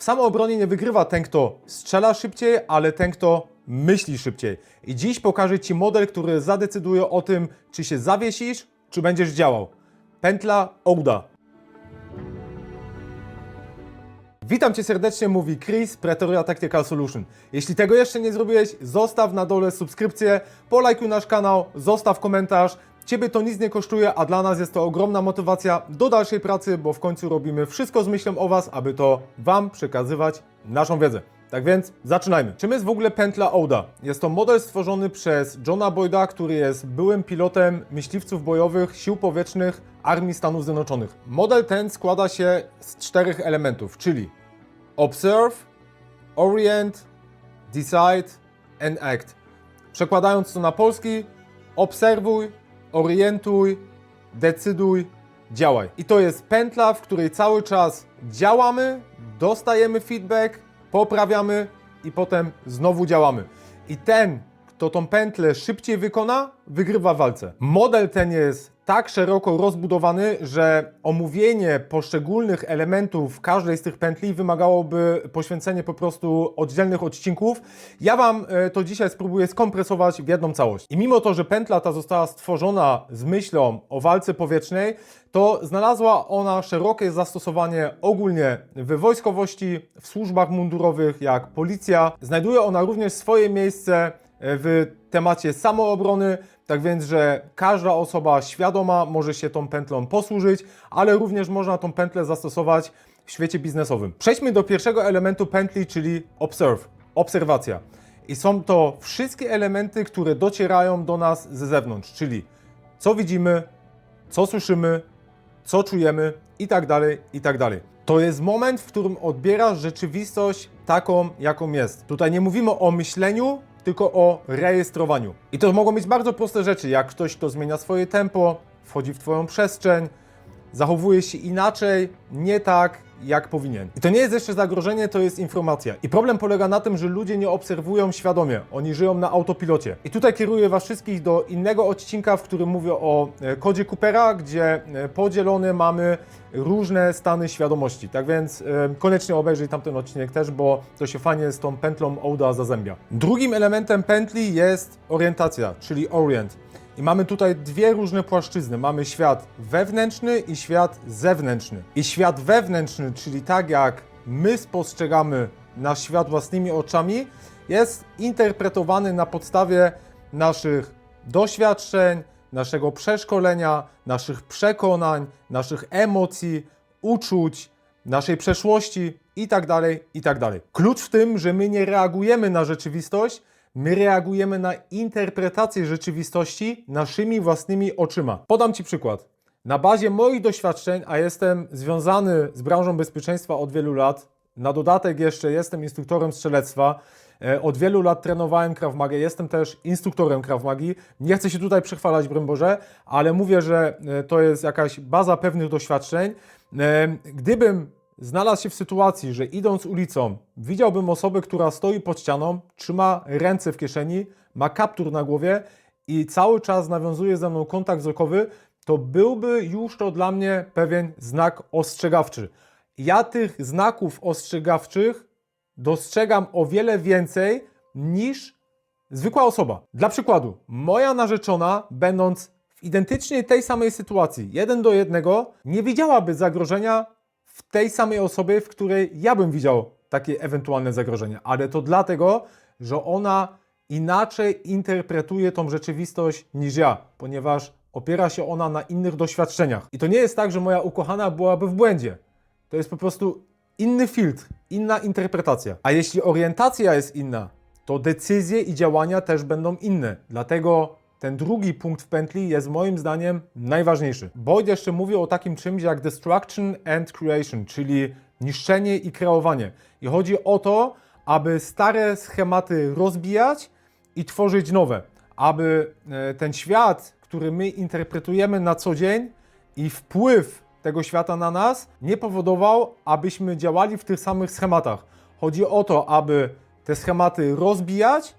W samoobronie nie wygrywa ten, kto strzela szybciej, ale ten, kto myśli szybciej. I dziś pokażę Ci model, który zadecyduje o tym, czy się zawiesisz, czy będziesz działał. Pętla Ouda. Witam Cię serdecznie, mówi Chris, Pretoria Tactical Solution. Jeśli tego jeszcze nie zrobiłeś, zostaw na dole subskrypcję, polajkuj nasz kanał, zostaw komentarz. Ciebie to nic nie kosztuje, a dla nas jest to ogromna motywacja do dalszej pracy, bo w końcu robimy wszystko z myślą o Was, aby to Wam przekazywać naszą wiedzę. Tak więc zaczynajmy. Czym jest w ogóle pętla Ouda? Jest to model stworzony przez Johna Boyda, który jest byłym pilotem myśliwców bojowych Sił Powietrznych Armii Stanów Zjednoczonych. Model ten składa się z 4 elementów, czyli Observe, Orient, Decide and Act. Przekładając to na polski, obserwuj, orientuj, decyduj, działaj. I to jest pętla, w której cały czas działamy, dostajemy feedback, poprawiamy i potem znowu działamy. I ten, kto tą pętlę szybciej wykona, wygrywa w walce. Model ten jest tak szeroko rozbudowany, że omówienie poszczególnych elementów każdej z tych pętli wymagałoby poświęcenia po prostu oddzielnych odcinków. Ja Wam to dzisiaj spróbuję skompresować w jedną całość. I mimo to, że pętla ta została stworzona z myślą o walce powietrznej, to znalazła ona szerokie zastosowanie ogólnie w wojskowości, w służbach mundurowych jak policja. Znajduje ona również swoje miejsce w temacie samoobrony, tak więc, że każda osoba świadoma może się tą pętlą posłużyć, ale również można tą pętlę zastosować w świecie biznesowym. Przejdźmy do pierwszego elementu pętli, czyli Observe, obserwacja. I są to wszystkie elementy, które docierają do nas ze zewnątrz, czyli co widzimy, co słyszymy, co czujemy i tak dalej, i tak dalej. To jest moment, w którym odbierasz rzeczywistość taką, jaką jest. Tutaj nie mówimy o myśleniu, tylko o rejestrowaniu. I to mogą być bardzo proste rzeczy, jak ktoś, kto zmienia swoje tempo, wchodzi w Twoją przestrzeń, zachowuje się inaczej, nie tak, jak powinien. I to nie jest jeszcze zagrożenie, to jest informacja. I problem polega na tym, że ludzie nie obserwują świadomie. Oni żyją na autopilocie. I tutaj kieruję Was wszystkich do innego odcinka, w którym mówię o kodzie Coopera, gdzie podzielone mamy różne stany świadomości. Tak więc koniecznie obejrzyj tamten odcinek też, bo to się fajnie z tą pętlą Ouda zazębia. Drugim elementem pętli jest orientacja, czyli orient. I mamy tutaj dwie różne płaszczyzny. Mamy świat wewnętrzny i świat zewnętrzny. I świat wewnętrzny, czyli tak jak my spostrzegamy nasz świat własnymi oczami, jest interpretowany na podstawie naszych doświadczeń, naszego przeszkolenia, naszych przekonań, naszych emocji, uczuć, naszej przeszłości itd., itd. Klucz w tym, że my nie reagujemy na rzeczywistość, my reagujemy na interpretację rzeczywistości naszymi własnymi oczyma. Podam Ci przykład. Na bazie moich doświadczeń, a jestem związany z branżą bezpieczeństwa od wielu lat, na dodatek jeszcze jestem instruktorem strzelectwa, od wielu lat trenowałem Krav Magę, jestem też instruktorem Krav Magi. Nie chcę się tutaj przechwalać, broń Boże, ale mówię, że to jest jakaś baza pewnych doświadczeń. Gdybym znalazł się w sytuacji, że idąc ulicą widziałbym osobę, która stoi pod ścianą, trzyma ręce w kieszeni, ma kaptur na głowie i cały czas nawiązuje ze mną kontakt wzrokowy, to byłby już to dla mnie pewien znak ostrzegawczy. Ja tych znaków ostrzegawczych dostrzegam o wiele więcej niż zwykła osoba. Dla przykładu, moja narzeczona, będąc w identycznie tej samej sytuacji, 1 do 1, nie widziałaby zagrożenia w tej samej osobie, w której ja bym widział takie ewentualne zagrożenie. Ale to dlatego, że ona inaczej interpretuje tą rzeczywistość niż ja, ponieważ opiera się ona na innych doświadczeniach. I to nie jest tak, że moja ukochana byłaby w błędzie. To jest po prostu inny filtr, inna interpretacja. A jeśli orientacja jest inna, to decyzje i działania też będą inne. Dlatego ten drugi punkt w pętli jest moim zdaniem najważniejszy. Boyd jeszcze mówi o takim czymś jak destruction and creation, czyli niszczenie i kreowanie. I chodzi o to, aby stare schematy rozbijać i tworzyć nowe. Aby ten świat, który my interpretujemy na co dzień i wpływ tego świata na nas nie powodował, abyśmy działali w tych samych schematach. Chodzi o to, aby te schematy rozbijać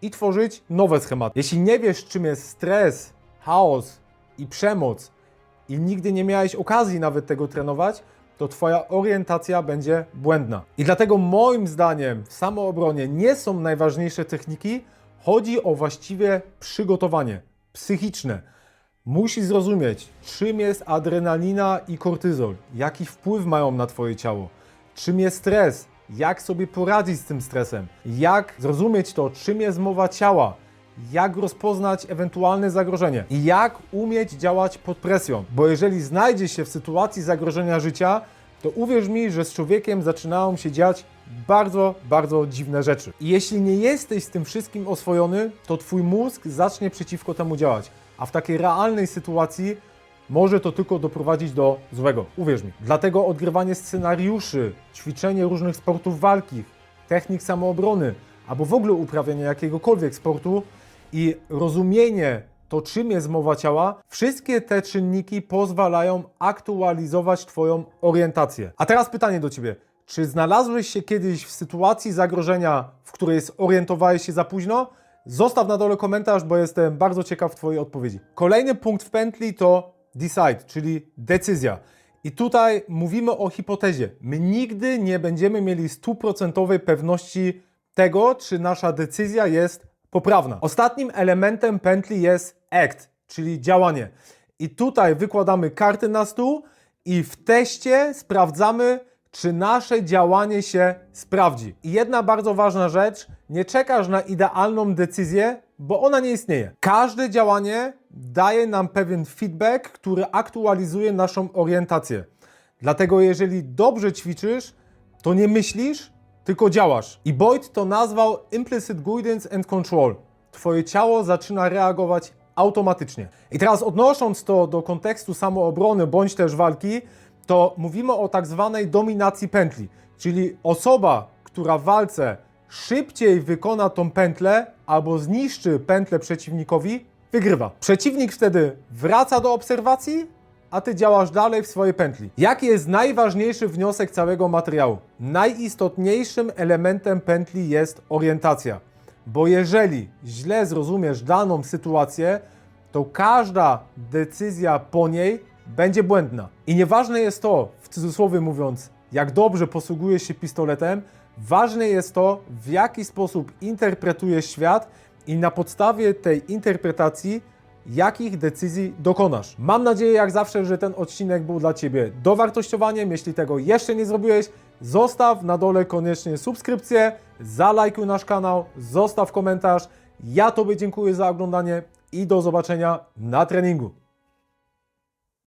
i tworzyć nowe schematy. Jeśli nie wiesz, czym jest stres, chaos i przemoc i nigdy nie miałeś okazji nawet tego trenować, to Twoja orientacja będzie błędna. I dlatego moim zdaniem w samoobronie nie są najważniejsze techniki, chodzi o właściwie przygotowanie psychiczne. Musisz zrozumieć, czym jest adrenalina i kortyzol, jaki wpływ mają na Twoje ciało, czym jest stres, jak sobie poradzić z tym stresem, jak zrozumieć to, czym jest mowa ciała, jak rozpoznać ewentualne zagrożenie i jak umieć działać pod presją. Bo jeżeli znajdziesz się w sytuacji zagrożenia życia, to uwierz mi, że z człowiekiem zaczynają się dziać bardzo, bardzo dziwne rzeczy. I jeśli nie jesteś z tym wszystkim oswojony, to Twój mózg zacznie przeciwko temu działać. A w takiej realnej sytuacji może to tylko doprowadzić do złego. Uwierz mi. Dlatego odgrywanie scenariuszy, ćwiczenie różnych sportów walki, technik samoobrony, albo w ogóle uprawianie jakiegokolwiek sportu i rozumienie to, czym jest mowa ciała, wszystkie te czynniki pozwalają aktualizować Twoją orientację. A teraz pytanie do Ciebie. Czy znalazłeś się kiedyś w sytuacji zagrożenia, w której zorientowałeś się za późno? Zostaw na dole komentarz, bo jestem bardzo ciekaw Twojej odpowiedzi. Kolejny punkt w pętli to decide, czyli decyzja. I tutaj mówimy o hipotezie. My nigdy nie będziemy mieli 100% pewności tego, czy nasza decyzja jest poprawna. Ostatnim elementem pętli jest act, czyli działanie. I tutaj wykładamy karty na stół i w teście sprawdzamy, czy nasze działanie się sprawdzi. I jedna bardzo ważna rzecz, nie czekasz na idealną decyzję, bo ona nie istnieje. Każde działanie daje nam pewien feedback, który aktualizuje naszą orientację. Dlatego jeżeli dobrze ćwiczysz, to nie myślisz, tylko działasz. I Boyd to nazwał implicit guidance and control. Twoje ciało zaczyna reagować automatycznie. I teraz odnosząc to do kontekstu samoobrony bądź też walki, to mówimy o tak zwanej dominacji pętli, czyli osoba, która w walce szybciej wykona tą pętlę albo zniszczy pętlę przeciwnikowi, wygrywa. Przeciwnik wtedy wraca do obserwacji, a Ty działasz dalej w swojej pętli. Jaki jest najważniejszy wniosek całego materiału? Najistotniejszym elementem pętli jest orientacja, bo jeżeli źle zrozumiesz daną sytuację, to każda decyzja po niej będzie błędna. I nieważne jest to, w cudzysłowie mówiąc, jak dobrze posługujesz się pistoletem, ważne jest to, w jaki sposób interpretujesz świat i na podstawie tej interpretacji, jakich decyzji dokonasz. Mam nadzieję, jak zawsze, że ten odcinek był dla Ciebie dowartościowaniem. Jeśli tego jeszcze nie zrobiłeś, zostaw na dole koniecznie subskrypcję, zalajkuj nasz kanał, zostaw komentarz. Ja Tobie dziękuję za oglądanie i do zobaczenia na treningu.